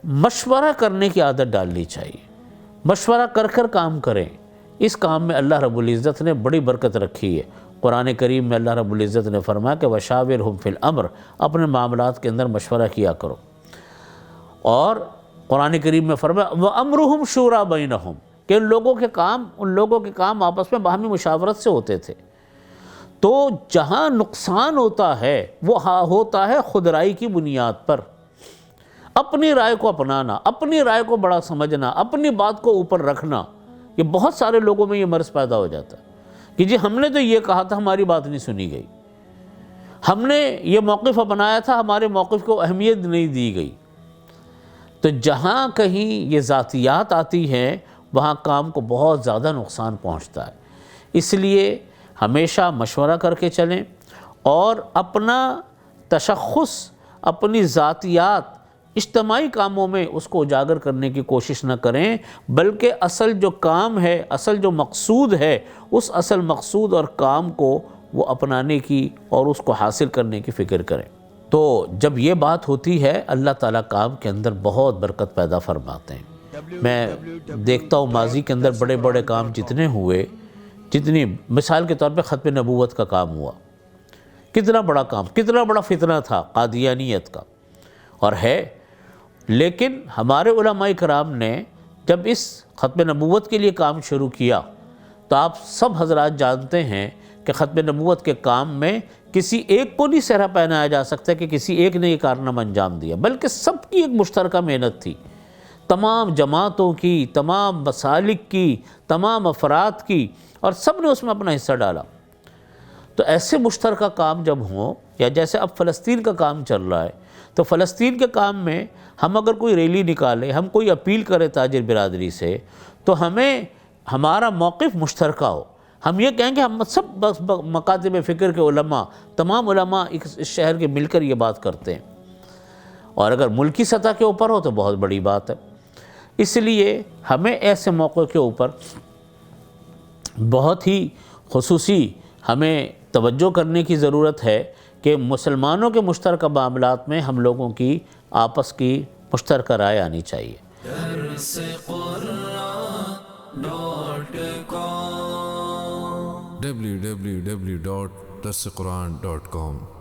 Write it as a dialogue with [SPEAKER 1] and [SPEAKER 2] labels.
[SPEAKER 1] مشورہ کرنے کی عادت ڈالنی چاہیے، مشورہ کر کر کام کریں۔ اس کام میں اللہ رب العزت نے بڑی برکت رکھی ہے۔ قرآن کریم میں اللہ رب العزت نے فرمایا کہ وَشَاوِرْهُمْ فِي الْأَمْرِ، اپنے معاملات کے اندر مشورہ کیا کرو۔ اور قرآن کریم میں فرمایا وَأَمْرُهُمْ شُورَىٰ بَيْنَهُمْ، کہ ان لوگوں کے کام آپس میں باہمی مشاورت سے ہوتے تھے۔ تو جہاں نقصان ہوتا ہے وہ ہوتا ہے خودرائی کی بنیاد پر، اپنی رائے کو اپنانا، اپنی رائے کو بڑا سمجھنا، اپنی بات کو اوپر رکھنا۔ یہ بہت سارے لوگوں میں یہ مرض پیدا ہو جاتا ہے کہ جی ہم نے تو یہ کہا تھا، ہماری بات نہیں سنی گئی، ہم نے یہ موقف اپنایا تھا، ہمارے موقف کو اہمیت نہیں دی گئی۔ تو جہاں کہیں یہ ذاتیات آتی ہیں وہاں کام کو بہت زیادہ نقصان پہنچتا ہے۔ اس لیے ہمیشہ مشورہ کر کے چلیں اور اپنا تشخص، اپنی ذاتیات اجتماعی کاموں میں اس کو اجاگر کرنے کی کوشش نہ کریں، بلکہ اصل جو کام ہے، اصل جو مقصود ہے، اس اصل مقصود اور کام کو وہ اپنانے کی اور اس کو حاصل کرنے کی فکر کریں۔ تو جب یہ بات ہوتی ہے اللہ تعالیٰ کام کے اندر بہت برکت پیدا فرماتے ہیں۔ میں دیکھتا ہوں ماضی کے اندر بڑے بڑے کام جتنے ہوئے، جتنی مثال کے طور پہ ختم نبوت کا کام ہوا، کتنا بڑا کام، کتنا بڑا فتنہ تھا قادیانیت کا، اور ہے۔ لیکن ہمارے علماء کرام نے جب اس ختم نبوت کے لیے کام شروع کیا تو آپ سب حضرات جانتے ہیں کہ ختم نبوت کے کام میں کسی ایک کو نہیں صحرا پہنایا جا سکتا کہ کسی ایک نے یہ کارنامہ انجام دیا، بلکہ سب کی ایک مشترکہ محنت تھی، تمام جماعتوں کی، تمام مسالک کی، تمام افراد کی، اور سب نے اس میں اپنا حصہ ڈالا۔ تو ایسے مشترکہ کام جب ہوں، یا جیسے اب فلسطین کا کام چل رہا ہے، تو فلسطین کے کام میں ہم اگر کوئی ریلی نکالیں، ہم کوئی اپیل کریں تاجر برادری سے، تو ہمیں ہمارا موقف مشترکہ ہو، ہم یہ کہیں کہ ہم سب مکاتب فکر کے علماء، تمام علماء اس شہر کے مل کر یہ بات کرتے ہیں، اور اگر ملکی سطح کے اوپر ہو تو بہت بڑی بات ہے۔ اس لیے ہمیں ایسے موقع کے اوپر بہت ہی خصوصی ہمیں توجہ کرنے کی ضرورت ہے کہ مسلمانوں کے مشترکہ معاملات میں ہم لوگوں کی آپس کی مشترکہ رائے آنی چاہیے۔
[SPEAKER 2] www.darsequran.com